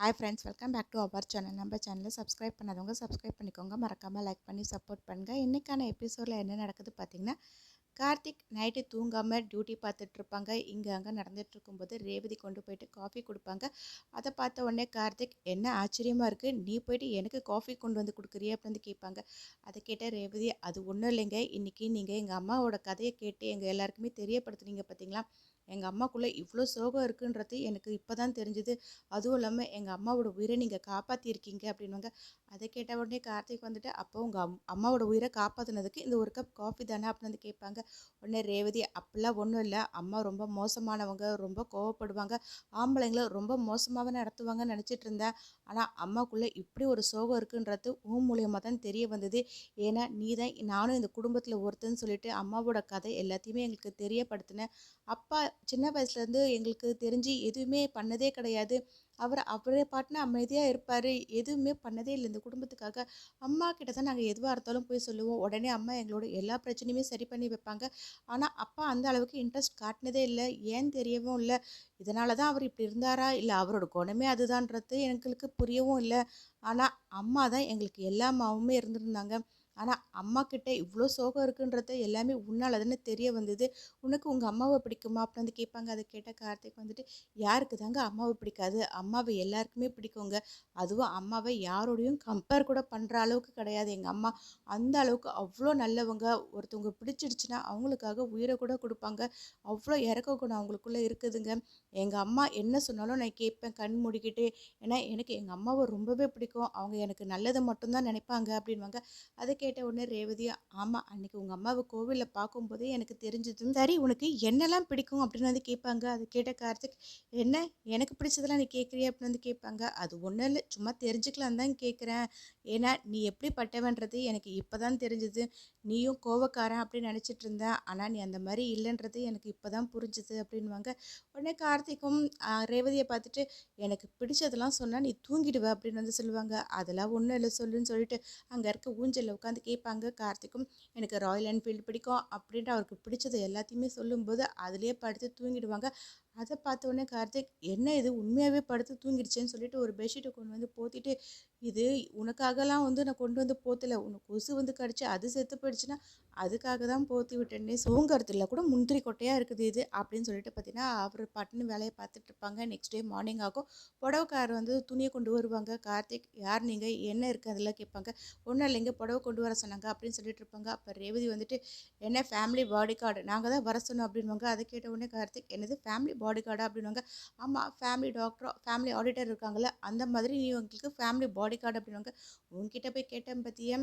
Hi friends, welcome back to our channel. நம்ம சேனலை subscribe பண்ணாதவங்க சப்ஸ்கிரைப் பண்ணிக்கோங்க. மறக்காமல் லைக் பண்ணி சப்போர்ட் பண்ணுங்கள். இன்றைக்கான எபிசோடில் என்ன நடக்குது பார்த்தீங்கன்னா, கார்த்திக் நைட்டு தூங்காமல் டியூட்டி பார்த்துட்ருப்பாங்க. இங்கே அங்கே நடந்துட்டு இருக்கும்போது ரேவதி கொண்டு போயிட்டு காஃபி கொடுப்பாங்க. அதை பார்த்த உடனே கார்த்திக், என்ன ஆச்சரியமாக இருக்குது, நீ போயிட்டு எனக்கு காஃபி கொண்டு வந்து கொடுக்குறிய அப்படின்னு கேட்பாங்க. அதை கேட்ட ரேவதி, அது ஒன்றும் இல்லைங்க, இன்றைக்கி நீங்கள் எங்கள் அம்மாவோட கதையை கேட்டு எங்கள் எல்லாருக்குமே தெரியப்படுத்துனீங்க பார்த்தீங்களா, எங்கள் அம்மாக்குள்ளே இவ்வளோ சோகம் இருக்குன்றது எனக்கு இப்போ தான் தெரிஞ்சுது. அதுவும் இல்லாமல் எங்கள் அம்மாவோட உயிரை நீங்கள் காப்பாற்றிருக்கீங்க அப்படின்வாங்க. அதை கேட்ட உடனே கார்த்திக் வந்துட்டு, அப்போ உங்கள் அம்மாவோட உயிரை காப்பாற்றினதுக்கு இந்த ஒரு கப் காஃபி தானே அப்படின்னு கேட்பாங்க. உடனே ரேவதி, அப்படிலாம் ஒன்றும் இல்லை, அம்மா ரொம்ப மோசமானவங்க, ரொம்ப கோவப்படுவாங்க, ஆம்பளைங்களை ரொம்ப மோசமாகவே நடத்துவாங்கன்னு நினச்சிட்டு இருந்தேன். ஆனால் அம்மாக்குள்ளே இப்படி ஒரு சோகம் இருக்குன்றது உன் மூலியமாக தான் தெரிய வந்தது. ஏன்னா நீ தான் நானும் இந்த குடும்பத்தில் ஒருத்தன்னு சொல்லிட்டு அம்மாவோட கதை எல்லாத்தையுமே எங்களுக்கு தெரியப்படுத்தினேன். அப்பா சின்ன வயசுலேருந்து எங்களுக்கு தெரிஞ்சு எதுவுமே பண்ணதே கிடையாது. அவரே பாட்டுன்னு அமைதியாக இருப்பார், எதுவுமே பண்ணதே இல்லை இந்த குடும்பத்துக்காக. அம்மா கிட்ட தான் நாங்கள் எதுவாக இருந்தாலும் போய் சொல்லுவோம், உடனே அம்மா எங்களோட எல்லா பிரச்சனையுமே சரி பண்ணி வைப்பாங்க. ஆனால் அப்பா அந்த அளவுக்கு இன்ட்ரெஸ்ட் காட்டினதே இல்லை, ஏன் தெரியவும் இல்லை. இதனால தான் அவர் இப்படி இருந்தாரா, இல்லை அவரோட குணமே அதுதான்றது எங்களுக்கு புரியவும் இல்லை. ஆனால் அம்மா தான் எங்களுக்கு எல்லாமாவுமே இருந்திருந்தாங்க. ஆனால் அம்மா கிட்ட இவ்வளோ சோகம் இருக்குன்றத எல்லாமே உன்னால் தானே தெரிய வந்தது. உனக்கு உங்கள் அம்மாவை பிடிக்குமா அப்படின்னு கேட்பாங்க. அதை கேட்ட கார்த்திக் வந்துட்டு, யாருக்கு தாங்க அம்மாவை பிடிக்காது, அம்மாவை எல்லாருக்குமே பிடிக்குங்க. அதுவும் அம்மாவை யாரோடையும் கம்பேர் கூட பண்ணுற அளவுக்கு கிடையாது எங்கள் அம்மா. அந்த அளவுக்கு அவ்வளோ நல்லவங்க. ஒருத்தவங்க பிடிச்சிடுச்சுன்னா அவங்களுக்காக உயிரை கூட கொடுப்பாங்க. அவ்வளோ இறக்க குணம் அவங்களுக்குள்ளே இருக்குதுங்க. எங்கள் அம்மா என்ன சொன்னாலும் நான் கேட்பேன் கண் மூடிக்கிட்டு. ஏன்னா எனக்கு எங்கள் அம்மாவை ரொம்பவே பிடிக்கும், அவங்க எனக்கு நல்லதை மட்டும்தான் நினைப்பாங்க அப்படின்வாங்க. அதை கேட்ட உடனே ரேவதி, ஆமாம், அன்னைக்கு உங்கள் அம்மாவை கோவிலில் பார்க்கும்போதே எனக்கு தெரிஞ்சது. சரி, உனக்கு என்னெல்லாம் பிடிக்கும் அப்படின்னு கேட்பாங்க. அதை கேட்ட கார்த்திக், என்ன எனக்கு பிடிச்சதெல்லாம் நீ கேட்குறிய அப்படின்னு கேட்பாங்க. அது ஒன்றும் இல்லை, சும்மா தெரிஞ்சுக்கலாம் தான் கேட்குறேன். ஏன்னா நீ எப்படிப்பட்டவன்றது எனக்கு இப்போ தான் தெரிஞ்சுது. நீயும் கோவக்காரன் அப்படின்னு நினச்சிட்டு இருந்தேன், ஆனால் நீ அந்த மாதிரி இல்லைன்றது எனக்கு இப்போ தான் புரிஞ்சுது அப்படின்வாங்க. உடனே கார்த்திக்கும் ரேவதியை பார்த்துட்டு, எனக்கு பிடிச்சதெல்லாம் சொன்னால் நீ தூங்கிடுவ அப்படின்னு சொல்லுவாங்க. அதெல்லாம் ஒன்றும் இல்லை சொல்லுன்னு சொல்லிட்டு அங்கே இருக்க ஊஞ்சலில் உட்காந்து கேட்பாங்க. கார்த்திக்கும், எனக்கு ராயல் என்ஃபீல்டு பிடிக்கும் அப்படின்ட்டு அவருக்கு பிடிச்சது எல்லாத்தையுமே சொல்லும்போது அதுலேயே படுத்து தூங்கிடுவாங்க. அதை பார்த்த உடனே கார்த்திக், என்ன இது உண்மையாகவே படுத்து தூங்கிடுச்சேன்னு சொல்லிட்டு ஒரு பெட்ஷீட்டை கொண்டு வந்து போத்திட்டு, இது உனக்காகலாம் நான் கொண்டு வந்து போத்தலை, உனக்கு கொசு கடிச்சு அது செத்து போயிடுச்சுன்னா அதுக்காக தான் போத்தி விட்டேன்னே. சோங்கரத்தில் கூட முந்திரி கொட்டையாக இருக்குது இது அப்படின்னு சொல்லிட்டு பார்த்தீங்கன்னா அவர் பட்டுன்னு வேலையை பார்த்துட்டு இருப்பாங்க. நெக்ஸ்ட் டே மார்னிங் ஆகும். புடவைக்காரர் துணியை கொண்டு வருவாங்க. கார்த்திக், யார் நீங்கள், என்ன இருக்குது அதெல்லாம் கேட்பாங்க. ஒன்றும் இல்லைங்க, புடவை கொண்டு வர சொன்னாங்க அப்படின்னு சொல்லிட்டு இருப்பாங்க. அப்போ ரேவதி வந்துட்டு, என்ன ஃபேமிலி பாடி கார்டு, நாங்கள் தான் வர சொன்னோம் அப்படின்வாங்க. அதை கேட்ட உடனே கார்த்திக், என்னது ஃபேமிலி பாடி கார்டா அப்படின்வாங்க. ஆமாம், ஃபேமிலி டாக்டர் ஃபேமிலி ஆடிட்டர் இருக்காங்கள்ல, அந்த மாதிரி நீ உங்களுக்கு ஃபேமிலி பாடி கார்டு அப்படின்வாங்க. உங்ககிட்ட போய் கேட்டேன் பற்றியா,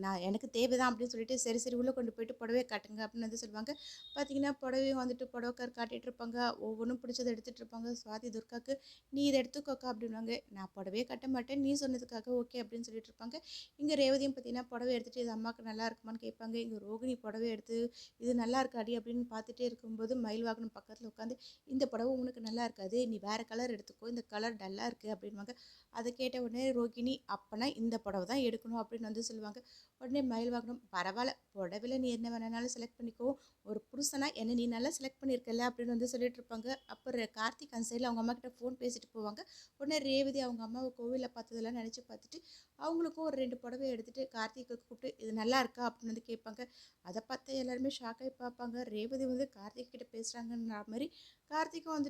நான் எனக்கு தேவைதான் அப்படின்னு சொல்லிட்டு, சரி சரி உள்ளே கொண்டு போயிட்டு புடவையை காட்டுங்க அப்படின்னு சொல்லுவாங்க. பார்த்தீங்கன்னா புடவையும் புடவைக்கார் காட்டிகிட்டு இருப்பாங்க. ஒவ்வொன்றும் பிடிச்சதை எடுத்துகிட்டு இருப்பாங்க. சுவாதி துர்காவுக்கு, நீ இதை எடுத்துக்கோக்கா அப்படின்வாங்க. நான் புடவையே கட்ட மாட்டேன், நீ சொன்னதுக்காக ஓகே அப்படின்னு சொல்லிட்டு இருப்பாங்க. இங்கே ரேவதியும் பார்த்தீங்கன்னா புடவை எடுத்துகிட்டு இது அம்மாவுக்கு நல்லா இருக்குமான்னு கேட்பாங்க. இங்கே ரோகிணி புடவை எடுத்து, இது நல்லா இருக்காடி அப்படின்னு பார்த்துட்டே இருக்கும்போது மயில் வாகனம் பக்கத்தில் உட்காந்து, இந்த புடவை உனக்கு நல்லா இருக்காது, நீ வேறு கலர் எடுத்துக்கோ, இந்த கலர் டல்லாக இருக்குது அப்படின்வாங்க. அதை கேட்ட உடனே ரோகிணி, அப்போனா இந்த புடவை தான் எடுக்கணும் அப்படின்னு சொல்லுவாங்க. உடனே மயில் வாகனம், பரவாயில்ல, புடவையில் நீ என்ன வேணாலும் செலக்ட் பண்ணிக்கோ, ஒரு புருஷனா என்ன நீ நல்லா செலக்ட் பண்ணியிருக்கல அப்படின்னு சொல்லிட்டு இருப்பாங்க. அப்புறம் கார்த்திக் அந்த சைடில் அவங்க அம்மா கிட்ட ஃபோன் பேசிட்டு போவாங்க. உடனே ரேவதி அவங்க அம்மாவை கோவிலில் பார்த்ததெல்லாம் நினச்சி பார்த்துட்டு அவங்களுக்கும் ஒரு 2 புடவை எடுத்துகிட்டு கார்த்திகை கூப்பிட்டு, இது நல்லா இருக்கா அப்படின்னு கேட்பாங்க. அதை பார்த்து எல்லாருமே ஷாக்காகி பார்ப்பாங்க. ரேவதி கார்த்திக் கிட்ட பேசுகிறாங்கன்ற மாதிரி. கார்த்திக்கும்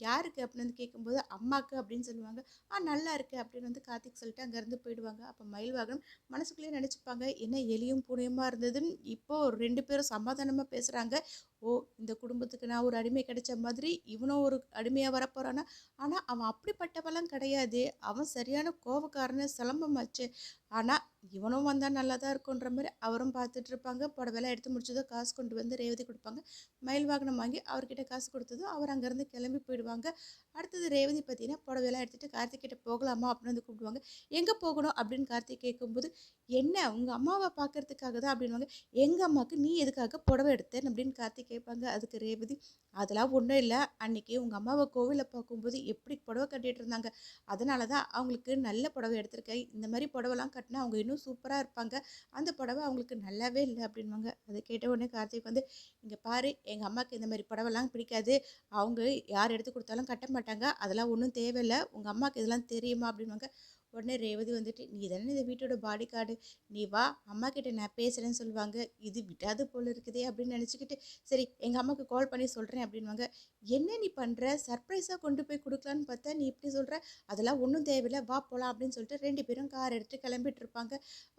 யாருக்கு அப்படின்னு கேட்கும்போது அம்மாவுக்கு அப்படின்னு சொல்லுவாங்க. நல்லா இருக்கு அப்படின்னு கார்த்திக் சொல்லிட்டு அங்கேருந்து போயிடுவாங்க. அப்போ மயில் வாகனம் மனசுக்குள்ளேயே நினச்சிப்பாங்க, என்ன எலியும் பூனையுமா இருந்ததுன்னு இப்போது 2 பேரும் சமாதானமாக பேசுகிறாங்க. ஓ, இந்த குடும்பத்துக்கு நான் ஒரு அடிமை கிடைச்ச மாதிரி இவனும் ஒரு அடிமையாக வரப்போகிறானா. ஆனால் அவன் அப்படிப்பட்டவெல்லாம் கிடையாது, அவன் சரியான கோபக்காரன்னு சிலம்பமாச்சு. ஆனால் இவனும் வந்தால் நல்லா தான் இருக்குன்ற மாதிரி அவரும் பார்த்துட்டு இருப்பாங்க. புடவைலாம் எடுத்து முடிச்சதும் காசு கொண்டு வந்து ரேவதி கொடுப்பாங்க. மயில் வாகனம் வாங்கி அவர்கிட்ட காசு கொடுத்ததும் அவர் அங்கேருந்து கிளம்பி போயிடுவாங்க. அடுத்தது ரேவதி பார்த்தீங்கன்னா புடவையெல்லாம் எடுத்துகிட்டு கார்த்திக் கிட்ட போகலாமா அப்படின்னு கூப்பிடுவாங்க. எங்கே போகணும் அப்படின்னு கார்த்திக் கேட்கும்போது, என்ன உங்கள் அம்மாவை பார்க்கறதுக்காக தான் அப்படின்வாங்க. எங்கள் அம்மாவுக்கு நீ எதுக்காக புடவை எடுத்தேன் அப்படின்னு கார்த்திக் கேட்பாங்க. அதுக்கு ரேவதி, அதெல்லாம் ஒன்றும் இல்லை, அன்றைக்கி உங்கள் அம்மாவை கோவிலில் பார்க்கும்போது எப்படி புடவை கட்டிகிட்டு இருந்தாங்க, அதனால தான் அவங்களுக்கு நல்ல புடவை எடுத்திருக்கேன், இந்த மாதிரி புடவைலாம் கட்டினா அவங்க இன்னும் இன்னும் சூப்பராக இருப்பாங்க. அந்த புடவை அவங்களுக்கு நல்லாவே இல்லை அப்படின்வாங்க. அதை கேட்ட உடனே கார்த்திக் வந்து, இங்கே பாரு எங்கள் அம்மாவுக்கு இந்த மாதிரி புடவைலாம் பிடிக்காது. அவங்க யார் எடுத்து கொடுத்தாலும் கட்ட மாட்டாங்க. அதெல்லாம் ஒன்றும் தேவையில்லை. உங்கள் அம்மாவுக்கு இதெல்லாம் தெரியுமா அப்படின்வாங்க. உடனே ரேவதி வந்துட்டு, நீ தானே இந்த வீட்டோட பாடி கார்டு, நீ வா அம்மா கிட்ட நான் பேசுகிறேன்னு சொல்லுவாங்க. இது விடாது போல இருக்குதே அப்படின்னு நினச்சிக்கிட்டு, சரி எங்கள் அம்மாவுக்கு கால் பண்ணி சொல்கிறேன் அப்படின்வாங்க. என்ன நீ பண்ணுற, சர்ப்ரைஸாக கொண்டு போய் கொடுக்கலான்னு பார்த்தா நீ இப்படி சொல்கிற, அதெல்லாம் ஒன்றும் தேவையில்லை, வா போகலாம் அப்படின்னு சொல்லிட்டு 2 பேரும் கார் எடுத்து கிளம்பிட்டு இருப்பாங்க.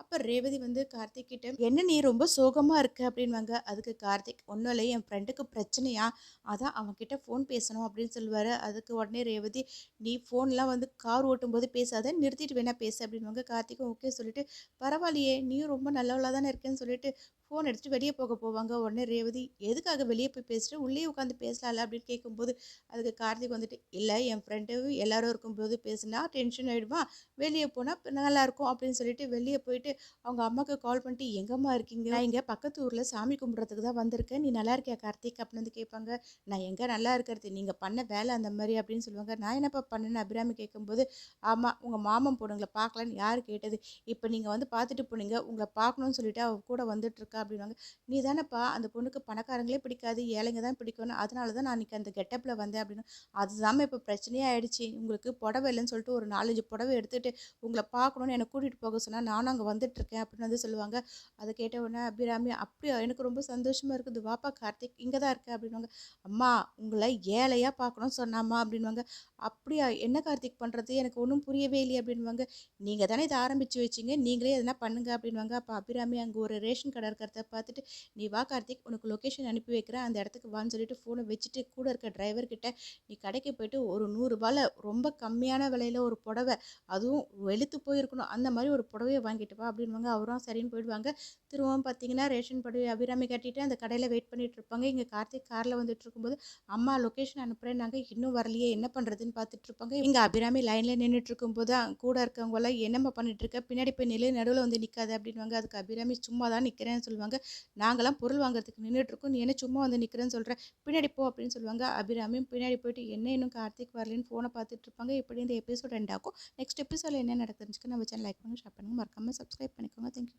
அப்போ ரேவதி வந்து கார்த்திக் கிட்ட, என்ன நீ ரொம்ப சோகமாக இருக்க அப்படின்வாங்க. அதுக்கு கார்த்திக், ஒன்றும் இல்லை என் ஃப்ரெண்டுக்கு பிரச்சனையா, அதான் அவன்கிட்ட ஃபோன் பேசணும் அப்படின்னு சொல்லுவார். அதுக்கு உடனே ரேவதி, நீ ஃபோன்லாம் வந்து கார் ஓட்டும்போது பேசாத, நிறுத்திட்டு வேணா பேசு அப்படின்வாங்க. கார்த்திக்கும் ஓகே சொல்லிட்டு, பரவாயில்லையே நீயும் ரொம்ப நல்லவளாக தானே இருக்கேன்னு சொல்லிட்டு ஃபோன் எடுத்துட்டு வெளியே போவாங்க. உடனே ரேவதி, எதுக்காக வெளியே போய் பேசுகிற, உள்ளே உட்காந்து பேசலாம்ல அப்படின்னு கேட்கும்போது, அதுக்கு கார்த்திக் வந்துட்டு, இல்லை என் ஃப்ரெண்டு எல்லாரும் இருக்கும்போது பேசுனா டென்ஷன் ஆகிடுவான், வெளியே போனால் நல்லாயிருக்கும் அப்படின்னு சொல்லிட்டு வெளியே போயிட்டு அவங்க அம்மாவுக்கு கால் பண்ணிட்டு, எங்கம்மா இருக்கீங்க, நான் இங்கே பக்கத்து ஊரில் சாமி கும்பிட்றதுக்கு தான் வந்திருக்கேன், நீ நல்லா இருக்கியா கார்த்திக் அப்படின்னு வந்து கேட்பாங்க. நான் எங்கே நல்லா இருக்கிறது, நீங்கள் பண்ண வேலை அந்த மாதிரி அப்படின்னு சொல்லுவாங்க. நான் என்னப்பா பண்ணேன்னு அபிராமி கேட்கும்போது, ஆமாம் உங்கள் மாமன் பொண்ணுங்களை பார்க்கலான்னு யார் கேட்டது, இப்போ நீங்கள் வந்து பார்த்துட்டு போனீங்க, உங்களை பார்க்கணும்னு சொல்லிட்டு அவ கூட வந்துட்டுருக்கா அப்படின்வாங்க. நீ தானேப்பா அந்த பொண்ணுக்கு பணக்காரங்களே பிடிக்காது, ஏழைங்க தான் பிடிக்கணும், அதனால தான் நான் அன்றைக்கி அந்த கெட்டப்பில் வந்தேன் அப்படின்னு. அதுதாம்மா இப்போ பிரச்சனையே ஆயிடுச்சு, உங்களுக்கு புடவை இல்லைன்னு சொல்லிட்டு ஒரு 4-5 புடவை எடுத்துகிட்டு உங்களை பார்க்கணுன்னு என்னை கூட்டிகிட்டு போக சொன்னால் நானும் அங்கே வந்துட்டுருக்கேன் அப்படின்னு வந்து சொல்லுவாங்க. அதை கேட்ட உடனே அபிராமி, அப்படியா எனக்கு ரொம்ப சந்தோஷமாக இருக்குது, வாப்பா கார்த்திக் இங்கே தான் இருக்கேன் அப்படின்வாங்க. அம்மா உங்களை ஏழையாக பார்க்கணும்னு சொன்னாம்மா அப்படின்வாங்க. அப்படியா என்ன கார்த்திக் பண்ணுறது, எனக்கு ஒன்றும் புரியவே இல்லையே அப்படின்வாங்க. நீங்கள் தானே இதை ஆரம்பித்து வச்சிங்க, நீங்களே எதனா பண்ணுங்க அப்படின்வாங்க. அப்போ அபிராமி அங்கே ஒரு ரேஷன் கடை இருக்கிறத பார்த்துட்டு, நீ வா கார்த்திக் உனக்கு லொக்கேஷன் அனுப்பி வைக்கிறேன், அந்த இடத்துக்கு வான்னு சொல்லிட்டு ஃபோனை வச்சுட்டு கூட இருக்க டிரைவர்கிட்ட, நீ கடைக்கு போயிட்டு ஒரு 100 ரூபாயில் ரொம்ப கம்மியான விலையில் ஒரு புடவை, அதுவும் வெளுத்து போயிருக்கணும் அந்த மாதிரி ஒரு புடவையை வாங்கிட்டு வா அப்படின்வாங்க. அவரும் சரின்னு போயிடுவாங்க. திரும்பவும் பார்த்தீங்கன்னா ரேஷன் புடவை அபிராமி கட்டிட்டு அந்த கடையில் வெயிட் பண்ணிட்டு இருப்பாங்க. இங்கே கார்த்திக் காரில் வந்துட்டு இருக்கும்போது, அம்மா லொக்கேஷன் அனுப்புகிறேன்னாங்க, இன்னும் வரலையே என்ன பண்ணுறதுன்னு பார்த்துட்டு இருப்பாங்க. இங்கே அபிராமி லைனில் நின்றுட்டு இருக்கும்போது கூட இருக்கவங்களாம், என்னம்மா பண்ணிட்டு இருக்க, பின்னாடி போய் நில்லு, நடுவில் வந்து நிற்காது அப்படின்வாங்க. அதுக்கு அபிராமி, சும்மா தான் நிற்கிறேன்னு சொல்லுவாங்க. நாங்களாம் பொருள் வாங்குறதுக்கு நின்றுட்டுருக்கோம், நீ என்ன சும்மா வந்து நிற்கிறேன்னு சொல்கிறேன், பின்னாடி போ அப்படின்னு சொல்லுவாங்க. அபிராமியும் பின்னாடி போயிட்டு என்ன இன்னும் கார்த்திக் வரலன்னு ஃபோனை பார்த்துட்டு இருப்பாங்க. இப்படி இந்த எபிசோட் எண்ட் ஆகும். நெக்ஸ்ட் எபிசோடில் என்ன நடக்குதுன்னு நம்ம சேனல் லைக் பண்ணுங்கள், ஷேர் பண்ணுங்கள், மறக்காமல் சப்ஸ்கிரைப் பண்ணிக்கோங்க. தேங்க்யூ.